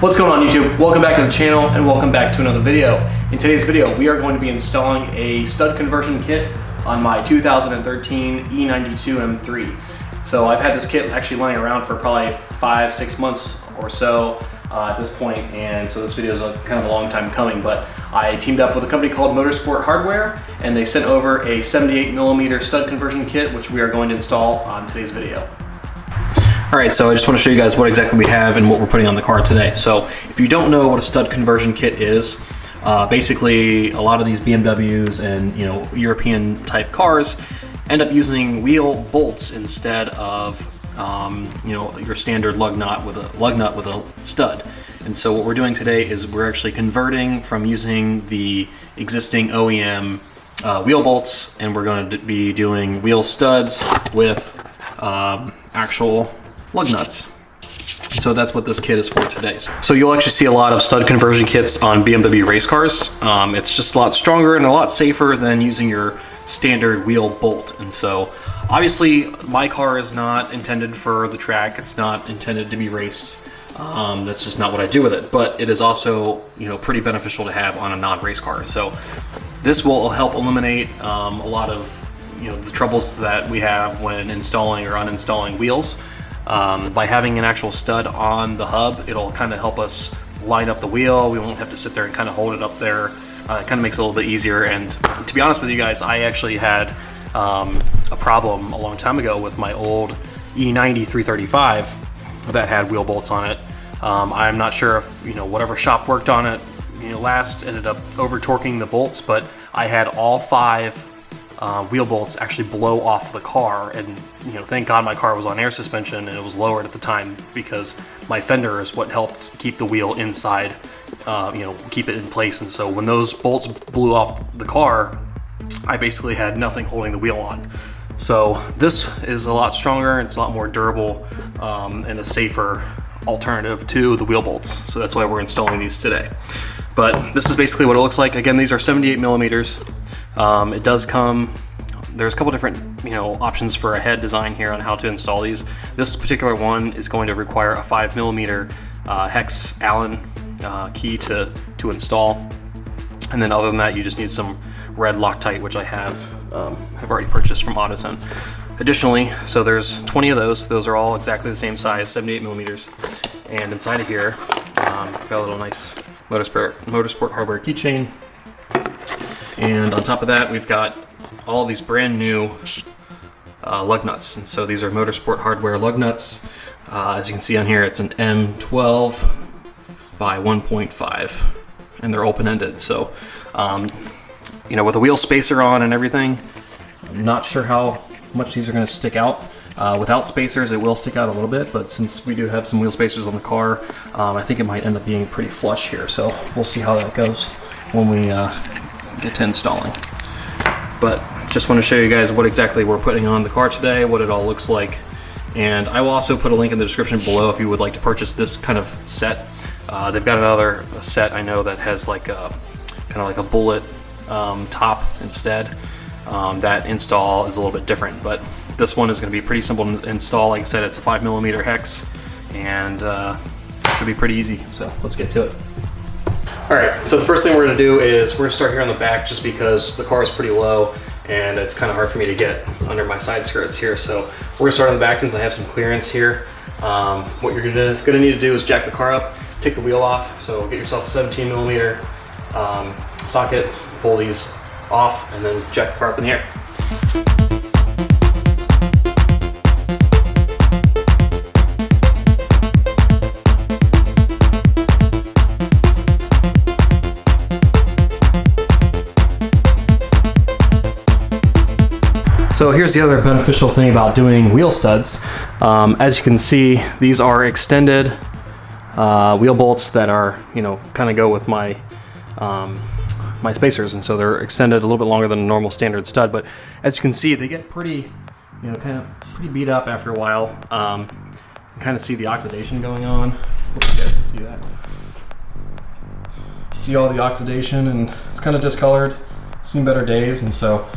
What's going on YouTube? Welcome back to the channel and welcome back to another video. In today's video, we are going to be installing a stud conversion kit on my 2013 E92 M3. So I've had this kit actually lying around for probably 5-6 months or so at this point, and so this video is kind of a long time coming, but I teamed up with a company called Motorsport hardware, and they sent over a 78mm stud conversion kit, which we are going to install on today's video. All right, so I just want to show you guys what exactly we have and what we're putting on the car today. So if you don't know what a stud conversion kit is, basically a lot of these BMWs and European type cars end up using wheel bolts instead of your standard lug nut with a stud. And so what we're doing today is we're actually converting from using the existing OEM wheel bolts, and we're going to be doing wheel studs with actual lug nuts. So that's what this kit is for today. So you'll actually see a lot of stud conversion kits on BMW race cars. It's just a lot stronger and a lot safer than using your standard wheel bolt. And so obviously my car is not intended for the track. It's not intended to be raced. That's just not what I do with it. But it is also pretty beneficial to have on a non-race car. So this will help eliminate a lot of the troubles that we have when installing or uninstalling wheels. By having an actual stud on the hub, it'll kind of help us line up the wheel. We won't have to sit there and kind of hold it up there. It kind of makes it a little bit easier. And to be honest with you guys, I actually had a problem a long time ago with my old E90 335 that had wheel bolts on it. I'm not sure if whatever shop worked on it last ended up over torquing the bolts, but I had all 5 wheel bolts actually blow off the car, and thank God my car was on air suspension and it was lowered at the time, because my fender is what helped keep the wheel inside, keep it in place. And so when those bolts blew off the car, I basically had nothing holding the wheel on. So this is a lot stronger, it's a lot more durable, and a safer alternative to the wheel bolts. So that's why we're installing these today. But this is basically what it looks like. Again, these are 78mm. It does come, there's a couple different options for a head design here on how to install these. This particular one is going to require a 5mm hex Allen key to install. And then other than that, you just need some red Loctite, which I have already purchased from AutoZone. Additionally, so there's 20 of those. Those are all exactly the same size, 78mm. And inside of here, got a little nice Motorsport hardware keychain. And on top of that, we've got all these brand new lug nuts. And so these are Motorsport hardware lug nuts. As you can see on here, it's an M12 by 1.5, and they're open-ended. So, with a wheel spacer on and everything, I'm not sure how much these are going to stick out. Without spacers, it will stick out a little bit, but since we do have some wheel spacers on the car, I think it might end up being pretty flush here. So we'll see how that goes when we get to installing. But just want to show you guys what exactly we're putting on the car today, what it all looks like. And I will also put a link in the description below if you would like to purchase this kind of set. They've got another set I know that has like a kind of like a bullet top instead. That install is a little bit different, but this one is going to be pretty simple to install. Like I said, it's a 5mm hex, and it should be pretty easy. So let's get to it. All right, so the first thing we're going to do is we're going to start here on the back, just because the car is pretty low and it's kind of hard for me to get under my side skirts here. So we're going to start on the back since I have some clearance here. What you're going to need to do is jack the car up, take the wheel off. So get yourself a 17mm socket, pull these off, and then jack the car up in the air. So here's the other beneficial thing about doing wheel studs. As you can see, these are extended wheel bolts that are, kind of go with my my spacers, and so they're extended a little bit longer than a normal standard stud. But as you can see, they get pretty, kind of pretty beat up after a while. You can kind of see the oxidation going on. Hope you guys can see that. See all the oxidation, and it's kind of discolored. It's seen better days, and so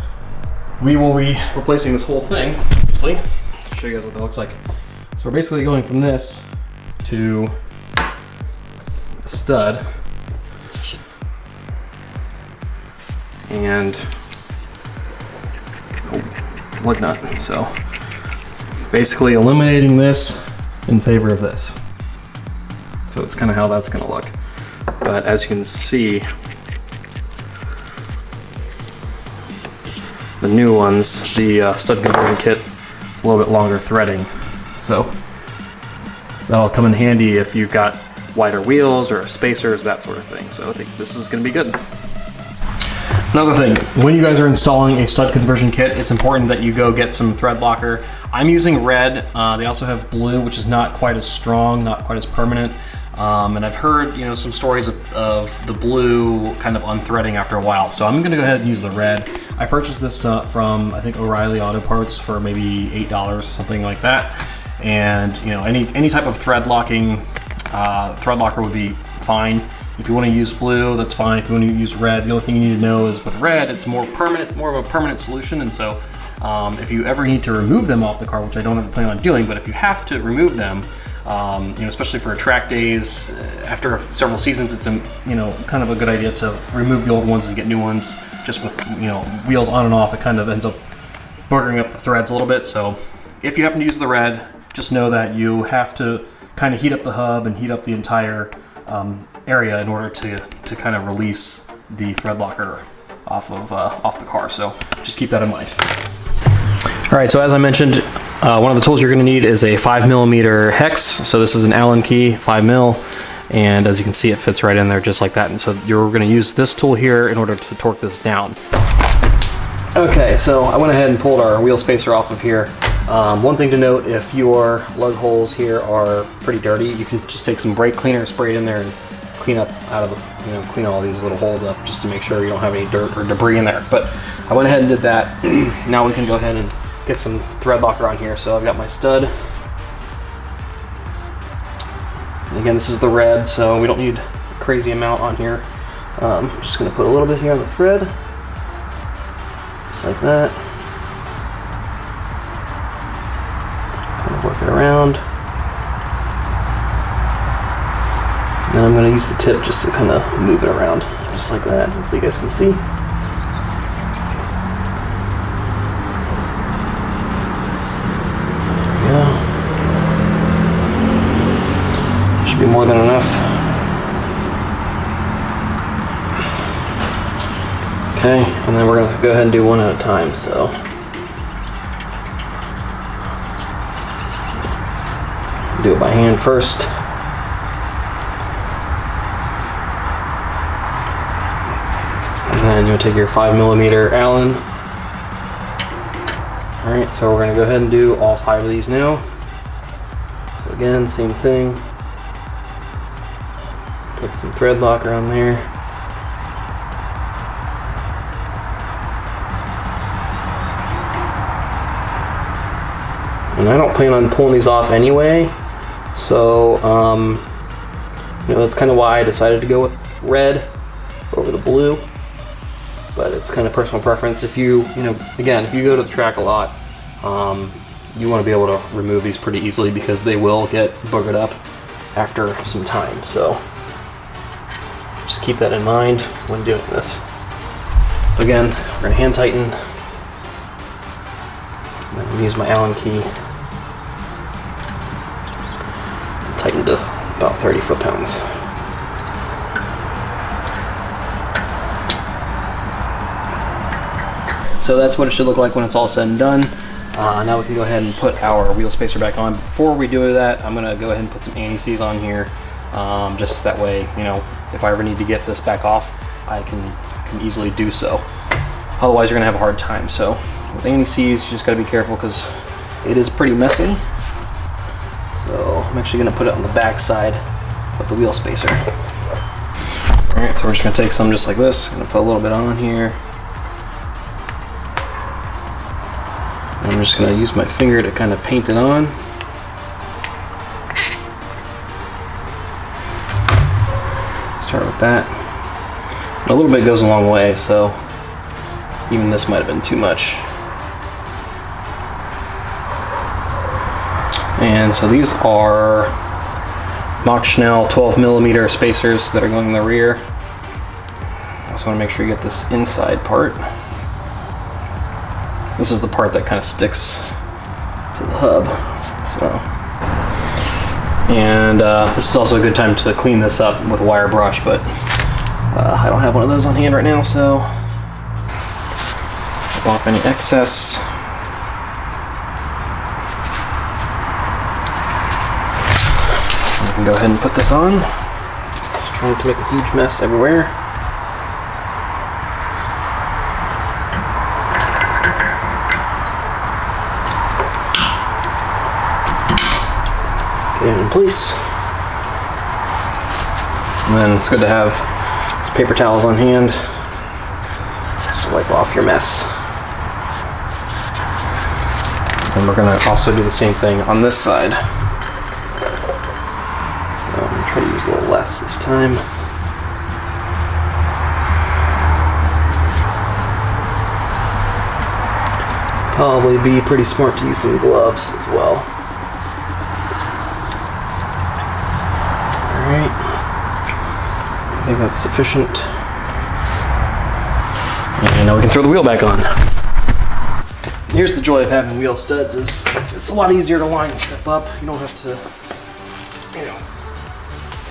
we will be replacing this whole thing, obviously. I'll show you guys what that looks like. So we're basically going from this to stud and lug nut. So basically eliminating this in favor of this. So it's kind of how that's going to look. But as you can see, the new ones, the stud conversion kit, it's a little bit longer threading. So that'll come in handy if you've got wider wheels or spacers, that sort of thing. So I think this is going to be good. Another thing, when you guys are installing a stud conversion kit, it's important that you go get some thread locker. I'm using red. They also have blue, which is not quite as strong, not quite as permanent. And I've heard, you know, some stories of the blue kind of unthreading after a while. So I'm going to go ahead and use the red. I purchased this from, I think, O'Reilly Auto Parts for maybe $8, something like that. And, you know, any type of thread locking, thread locker would be fine. If you want to use blue, that's fine. If you want to use red, the only thing you need to know is with red, it's more permanent, more of a permanent solution. And so if you ever need to remove them off the car, which I don't ever plan on doing, but if you have to remove them, you know, especially for track days, after several seasons, it's you know, kind of a good idea to remove the old ones and get new ones. Just with, you know, wheels on and off, it kind of ends up buggering up the threads a little bit. So if you happen to use the red, just know that you have to kind of heat up the hub and heat up the entire area in order to kind of release the thread locker off the car. So just keep that in mind. All right, so as I mentioned, one of the tools you're going to need is a 5mm hex. So this is an Allen key, 5mm, and as you can see, it fits right in there just like that. And so you're going to use this tool here in order to torque this down. Okay, so I went ahead and pulled our wheel spacer off of here. One thing to note, if your lug holes here are pretty dirty, you can just take some brake cleaner, spray it in there, and clean up clean all these little holes up just to make sure you don't have any dirt or debris in there. But I went ahead and did that. Now we can go ahead and get some thread locker on here. So I've got my stud. And again, this is the red, so we don't need a crazy amount on here. I'm just going to put a little bit here on the thread, just like that. Kind of work it around. And then I'm going to use the tip just to kind of move it around, just like that. Hopefully you guys can see. Be more than enough. Okay, and then we're going to go ahead and do one at a time. So do it by hand first. And then you'll take your 5mm Allen. Alright, so we're going to go ahead and do all 5 of these now. So again, same thing. Put some thread locker on there. And I don't plan on pulling these off anyway, so you know, that's kind of why I decided to go with red over the blue. But it's kind of personal preference. If you know, again, if you go to the track a lot, you want to be able to remove these pretty easily because they will get boogered up after some time. So just keep that in mind when doing this. Again, we're going to hand tighten. I'm going to use my Allen key. Tighten to about 30 foot-pounds. So that's what it should look like when it's all said and done. Now we can go ahead and put our wheel spacer back on. Before we do that, I'm going to go ahead and put some anti-seize on here. Just that way, you know, if I ever need to get this back off, I can easily do so. Otherwise, you're gonna have a hard time. So with anti-seize, you just gotta be careful because it is pretty messy. So I'm actually gonna put it on the back side of the wheel spacer. All right, so we're just gonna take some just like this. Gonna put a little bit on here. And I'm just gonna use my finger to kind of paint it on. Start with that. A little bit goes a long way, so even this might have been too much. And so these are Mach Schnell 12mm spacers that are going in the rear. I also want to make sure you get this inside part. This is the part that kind of sticks to the hub. And this is also a good time to clean this up with a wire brush, but I don't have one of those on hand right now, so wipe off any excess. I can go ahead and put this on. Just trying to make a huge mess everywhere. Get it in place. And then it's good to have some paper towels on hand. Just wipe off your mess. And we're going to also do the same thing on this side. So I'm going to try to use a little less this time. Probably be pretty smart to use some gloves as well. Alright. I think that's sufficient. And now we can throw the wheel back on. Here's the joy of having wheel studs, is it's a lot easier to line stuff up. You don't have to, you know,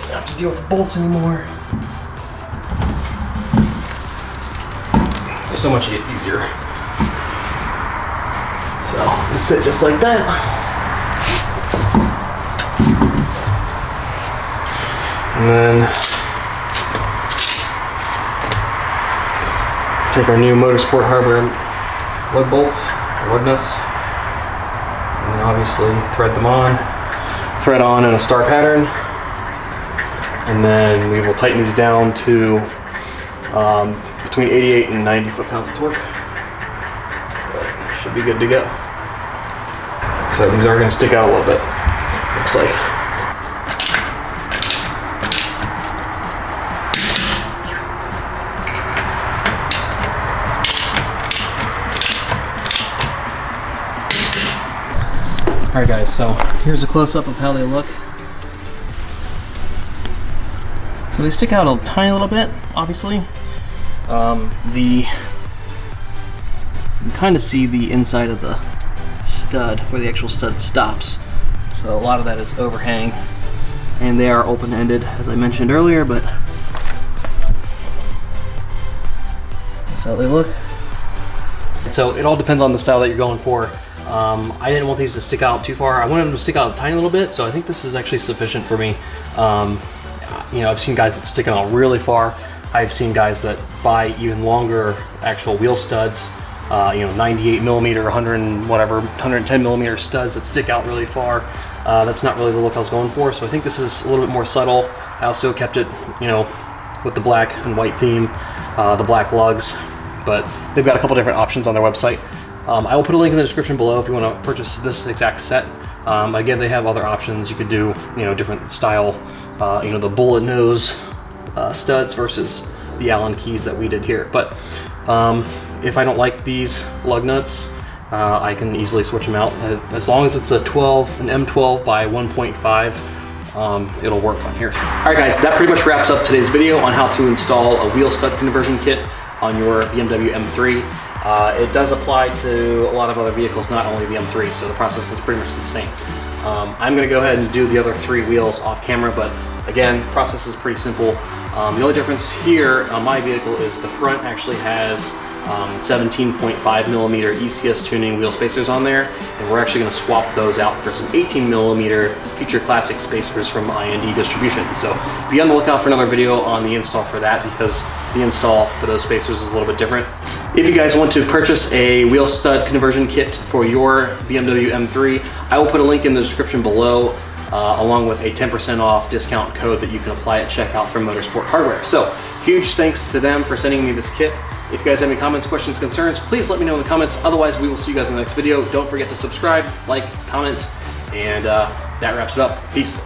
you don't have to deal with bolts anymore. It's so much easier. So it's gonna sit just like that. And then take our new Motorsport hardware lug bolts, or lug nuts, and then obviously thread them on. Thread on in a star pattern, and then we will tighten these down to between 88 and 90 foot-pounds of torque. But should be good to go. So these are going to stick out a little bit, looks like. Alright guys, so here's a close-up of how they look. So they stick out a tiny little bit, obviously. You kind of see the inside of the stud, where the actual stud stops. So a lot of that is overhang, and they are open-ended, as I mentioned earlier, but that's how they look. So it all depends on the style that you're going for. I didn't want these to stick out too far. I wanted them to stick out a tiny little bit, so I think this is actually sufficient for me. You know, I've seen guys that stick them out really far. I've seen guys that buy even longer actual wheel studs, you know, 98mm, 100 and whatever, 110mm studs that stick out really far. That's not really the look I was going for, so I think this is a little bit more subtle. I also kept it, you know, with the black and white theme, the black lugs, but they've got a couple different options on their website. I will put a link in the description below if you want to purchase this exact set. Again, they have other options. You could do, you know, different style, you know, the bullet nose studs versus the Allen keys that we did here. But if I don't like these lug nuts, I can easily switch them out. As long as it's an M12 by 1.5, it'll work on here. All right, guys, that pretty much wraps up today's video on how to install a wheel stud conversion kit on your BMW M3. It does apply to a lot of other vehicles, not only the M3, so the process is pretty much the same. I'm going to go ahead and do the other 3 wheels off camera, but again, the process is pretty simple. The only difference here on my vehicle is the front actually has 17.5mm ECS tuning wheel spacers on there, and we're actually going to swap those out for some 18mm Future Classic spacers from IND Distribution. So be on the lookout for another video on the install for that, because the install for those spacers is a little bit different. If you guys want to purchase a wheel stud conversion kit for your BMW M3, I will put a link in the description below, along with a 10% off discount code that you can apply at checkout from Motorsport Hardware. So huge thanks to them for sending me this kit. If you guys have any comments, questions, concerns, please let me know in the comments. Otherwise, we will see you guys in the next video. Don't forget to subscribe, like, comment, and that wraps it up. Peace.